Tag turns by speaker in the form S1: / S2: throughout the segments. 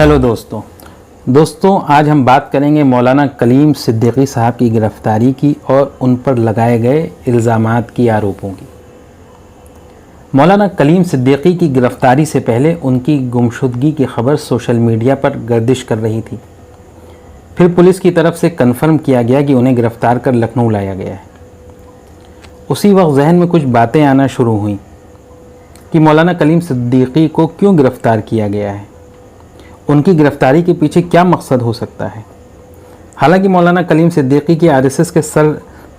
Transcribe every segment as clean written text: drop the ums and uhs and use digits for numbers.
S1: Hello दोस्तों आज हम बात करेंगे मौलाना कलीम सिद्दीकी साहब की गिरफ़्तारी की और उन पर लगाए गए इल्ज़ामात की आरोपों की। मौलाना कलीम सिद्दीकी की गिरफ़्तारी से पहले उनकी गुमशुदगी की खबर सोशल मीडिया पर गर्दिश कर रही थी। फिर पुलिस की तरफ से कन्फर्म किया गया कि उन्हें गिरफ़्तार कर लखनऊ लाया गया है। उसी वक्त जहन में कुछ बातें आना शुरू हुईं कि मौलाना कलीम सिद्दीकी को क्यों गिरफ़्तार किया गया है, उनकी गिरफ्तारी के पीछे क्या मकसद हो सकता है। हालांकि मौलाना कलीम सिद्दीकी की आरएसएस के सर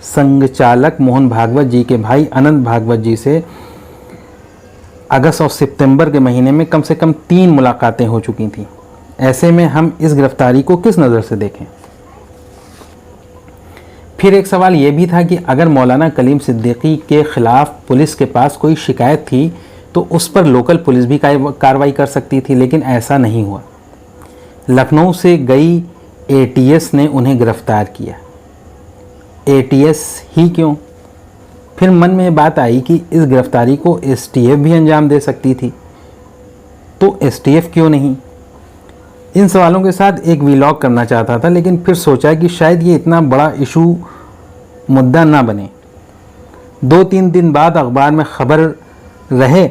S1: संघचालक मोहन भागवत जी के भाई अनंत भागवत जी से अगस्त और सितंबर के महीने में कम से कम 3 मुलाकातें हो चुकी थीं। ऐसे में हम इस गिरफ्तारी को किस नज़र से देखें। फिर एक सवाल यह भी था कि अगर मौलाना कलीम सिद्दीकी के ख़िलाफ़ पुलिस के पास कोई शिकायत थी तो उस पर लोकल पुलिस भी कार्रवाई कर सकती थी, लेकिन ऐसा नहीं हुआ। लखनऊ से गई एटीएस ने उन्हें गिरफ्तार किया। एटीएस ही क्यों? फिर मन में बात आई कि इस गिरफ्तारी को एसटीएफ भी अंजाम दे सकती थी, तो एसटीएफ क्यों नहीं। इन सवालों के साथ एक वीलॉग करना चाहता था, लेकिन फिर सोचा कि शायद ये इतना बड़ा इशू मुद्दा ना बने। 2-3 दिन बाद अखबार में खबर रहे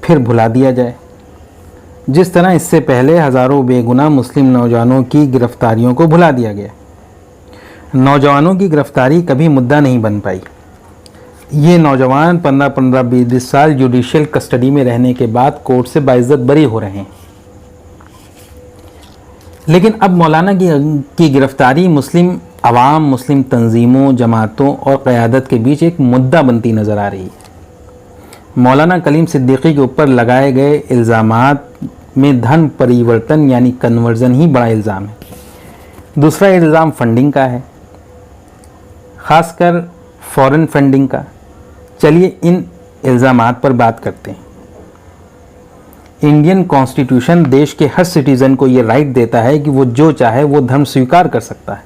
S1: फिर भुला दिया जाए, जिस तरह इससे पहले हज़ारों बेगुनाह मुस्लिम नौजवानों की गिरफ्तारियों को भुला दिया गया। नौजवानों की गिरफ्तारी कभी मुद्दा नहीं बन पाई। ये नौजवान 15-20 साल जुडिशियल कस्टडी में रहने के बाद कोर्ट से बाइज्जत बरी हो रहे हैं। लेकिन अब मौलाना की गिरफ्तारी मुस्लिम अवाम, मुस्लिम तंजीमों, जमातों और क़यादत के बीच एक मुद्दा बनती नज़र आ रही है। मौलाना कलीम सिद्दीकी के ऊपर लगाए गए इल्ज़ामात में धर्म परिवर्तन यानी कन्वर्जन ही बड़ा इल्ज़ाम है। दूसरा इल्ज़ाम फंडिंग का है, ख़ासकर फॉरेन फंडिंग का। चलिए इन इल्ज़ामात पर बात करते हैं। इंडियन कॉन्स्टिट्यूशन देश के हर सिटीज़न को ये राइट देता है कि वो जो चाहे वो धर्म स्वीकार कर सकता है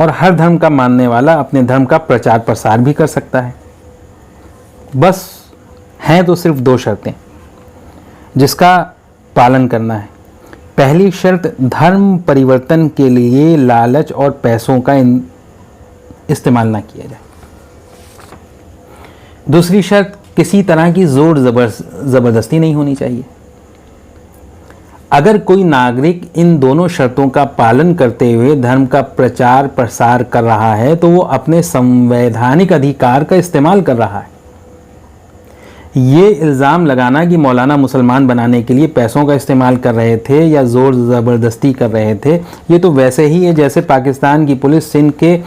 S1: और हर धर्म का मानने वाला अपने धर्म का प्रचार प्रसार भी कर सकता है। बस हैं तो सिर्फ 2 शर्तें जिसका पालन करना है। पहली शर्त, धर्म परिवर्तन के लिए लालच और पैसों का इस्तेमाल ना किया जाए। दूसरी शर्त, किसी तरह की जोर ज़बरदस्ती नहीं होनी चाहिए। अगर कोई नागरिक इन दोनों शर्तों का पालन करते हुए धर्म का प्रचार प्रसार कर रहा है तो वो अपने संवैधानिक अधिकार का इस्तेमाल कर रहा है। ये इल्ज़ाम लगाना कि मौलाना मुसलमान बनाने के लिए पैसों का इस्तेमाल कर रहे थे या ज़ोर ज़बरदस्ती कर रहे थे, ये तो वैसे ही है जैसे पाकिस्तान की पुलिस सिंध के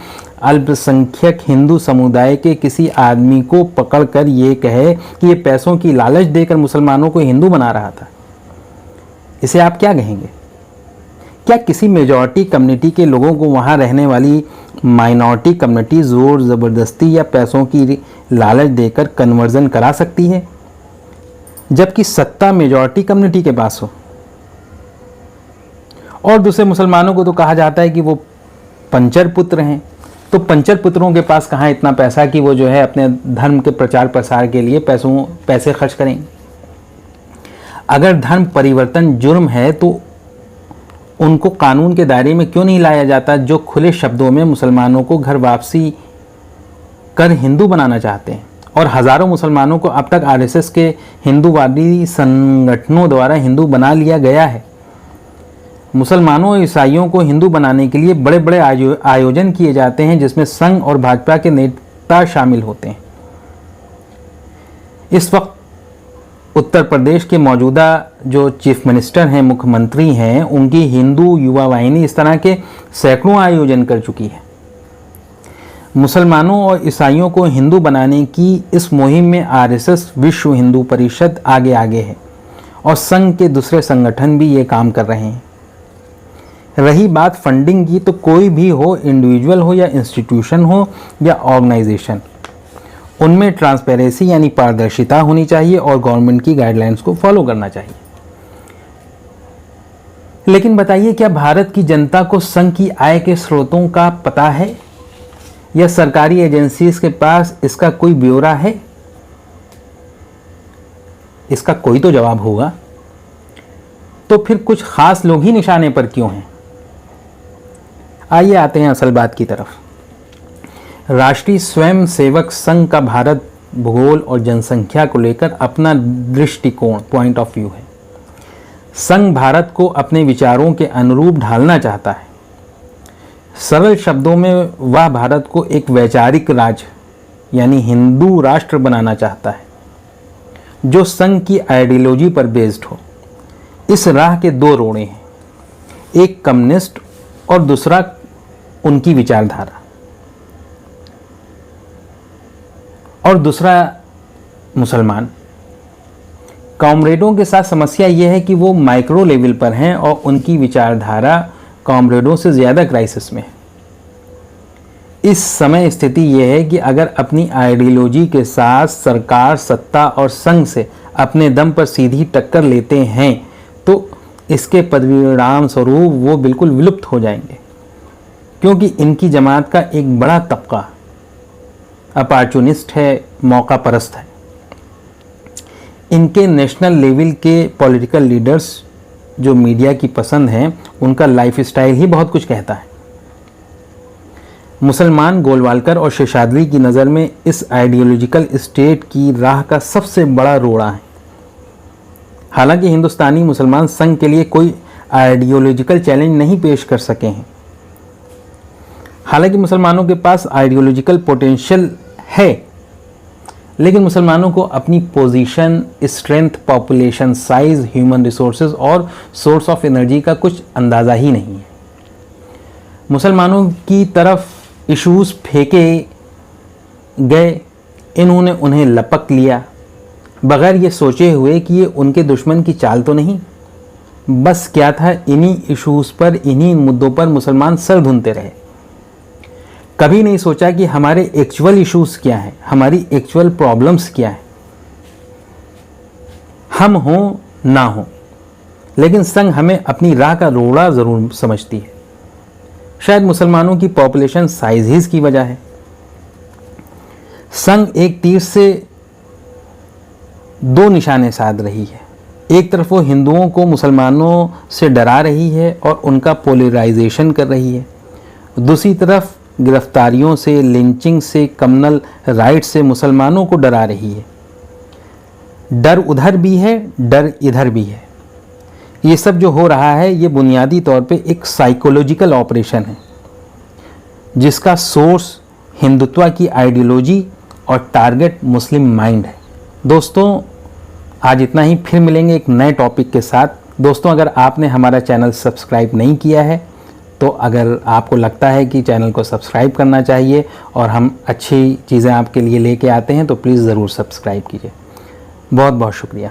S1: अल्पसंख्यक हिंदू समुदाय के किसी आदमी को पकड़कर ये कहे कि ये पैसों की लालच देकर मुसलमानों को हिंदू बना रहा था। इसे आप क्या कहेंगे? क्या किसी मेजॉरिटी कम्युनिटी के लोगों को वहाँ रहने वाली माइनॉरिटी कम्युनिटी ज़ोर ज़बरदस्ती या पैसों की लालच देकर कन्वर्जन करा सकती है, जबकि सत्ता मेजॉरिटी कम्युनिटी के पास हो? और दूसरे मुसलमानों को तो कहा जाता है कि वो पंचर पुत्र हैं, तो पंचर पुत्रों के पास कहाँ इतना पैसा कि वो जो है अपने धर्म के प्रचार प्रसार के लिए पैसे खर्च करेंगे। अगर धर्म परिवर्तन जुर्म है तो उनको कानून के दायरे में क्यों नहीं लाया जाता, जो खुले शब्दों में मुसलमानों को घर वापसी कर हिंदू बनाना चाहते हैं। और हज़ारों मुसलमानों को अब तक आरएसएस के हिंदूवादी संगठनों द्वारा हिंदू बना लिया गया है। मुसलमानों और ईसाइयों को हिंदू बनाने के लिए बड़े बड़े आयोजन किए जाते हैं, जिसमें संघ और भाजपा के नेता शामिल होते हैं। इस वक्त उत्तर प्रदेश के मौजूदा जो चीफ मिनिस्टर हैं, मुख्यमंत्री हैं, उनकी हिंदू युवा वाहिनी इस तरह के सैकड़ों आयोजन कर चुकी है। मुसलमानों और ईसाइयों को हिंदू बनाने की इस मुहिम में आरएसएस, विश्व हिंदू परिषद आगे है और संघ के दूसरे संगठन भी ये काम कर रहे हैं। रही बात फंडिंग की, तो कोई भी हो, इंडिविजुअल हो या इंस्टीट्यूशन हो या ऑर्गेनाइजेशन, उनमें ट्रांसपेरेंसी यानी पारदर्शिता होनी चाहिए और गवर्नमेंट की गाइडलाइंस को फॉलो करना चाहिए। लेकिन बताइए, क्या भारत की जनता को संघ की आय के स्रोतों का पता है या सरकारी एजेंसीज के पास इसका कोई ब्यौरा है? इसका कोई तो जवाब होगा। तो फिर कुछ खास लोग ही निशाने पर क्यों हैं? आइए आते हैं असल बात की तरफ। राष्ट्रीय स्वयंसेवक संघ का भारत भूगोल और जनसंख्या को लेकर अपना दृष्टिकोण, पॉइंट ऑफ व्यू है। संघ भारत को अपने विचारों के अनुरूप ढालना चाहता है। सरल शब्दों में वह भारत को एक वैचारिक राज्य यानी हिंदू राष्ट्र बनाना चाहता है जो संघ की आइडियोलॉजी पर बेस्ड हो। इस राह के दो रोड़े हैं, एक कम्युनिस्ट और दूसरा उनकी विचारधारा, और दूसरा मुसलमान। कॉमरेडों के साथ समस्या यह है कि वो माइक्रो लेवल पर हैं और उनकी विचारधारा कॉमरेडों से ज़्यादा क्राइसिस में है। इस समय स्थिति यह है कि अगर अपनी आइडियोलॉजी के साथ सरकार, सत्ता और संघ से अपने दम पर सीधी टक्कर लेते हैं तो इसके परिणाम स्वरूप वो बिल्कुल विलुप्त हो जाएंगे, क्योंकि इनकी जमात का एक बड़ा तबका अपॉर्चुनिस्ट है, मौका परस्त है। इनके नेशनल लेवल के पॉलिटिकल लीडर्स जो मीडिया की पसंद हैं, उनका लाइफस्टाइल ही बहुत कुछ कहता है। मुसलमान गोलवालकर और शेषाद्री की नज़र में इस आइडियोलॉजिकल स्टेट की राह का सबसे बड़ा रोड़ा है। हालांकि हिंदुस्तानी मुसलमान संघ के लिए कोई आइडियोलॉजिकल चैलेंज नहीं पेश कर सके हैं। हालांकि मुसलमानों के पास आइडियोलॉजिकल पोटेंशियल है, लेकिन मुसलमानों को अपनी position, strength, population size, human resources और सोर्स ऑफ एनर्जी का कुछ अंदाज़ा ही नहीं है। मुसलमानों की तरफ इश्यूज फेंके गए, इन्होंने उन्हें लपक लिया बगैर ये सोचे हुए कि ये उनके दुश्मन की चाल तो नहीं। बस क्या था, इन्हीं इश्यूज पर, इन्हीं मुद्दों पर मुसलमान सर धुनते रहे। कभी नहीं सोचा कि हमारे एक्चुअल इश्यूज क्या हैं, हमारी एक्चुअल प्रॉब्लम्स क्या हैं, हम हों ना हों। लेकिन संघ हमें अपनी राह का रोड़ा ज़रूर समझती है। शायद मुसलमानों की पॉपुलेशन साइज की वजह है। संघ एक तीर से दो निशाने साध रही है। एक तरफ वो हिंदुओं को मुसलमानों से डरा रही है और उनका पोलराइजेशन कर रही है, दूसरी तरफ गिरफ्तारियों से, लिंचिंग से, कम्युनल राइट से मुसलमानों को डरा रही है। डर उधर भी है, डर इधर भी है। ये सब जो हो रहा है ये बुनियादी तौर पे एक साइकोलॉजिकल ऑपरेशन है जिसका सोर्स हिंदुत्व की आइडियोलॉजी और टारगेट मुस्लिम माइंड है। दोस्तों, आज इतना ही। फिर मिलेंगे एक नए टॉपिक के साथ। दोस्तों, अगर आपने हमारा चैनल सब्सक्राइब नहीं किया है तो अगर आपको लगता है कि चैनल को सब्सक्राइब करना चाहिए और हम अच्छी चीज़ें आपके लिए लेके आते हैं तो प्लीज़ ज़रूर सब्सक्राइब कीजिए। बहुत बहुत शुक्रिया।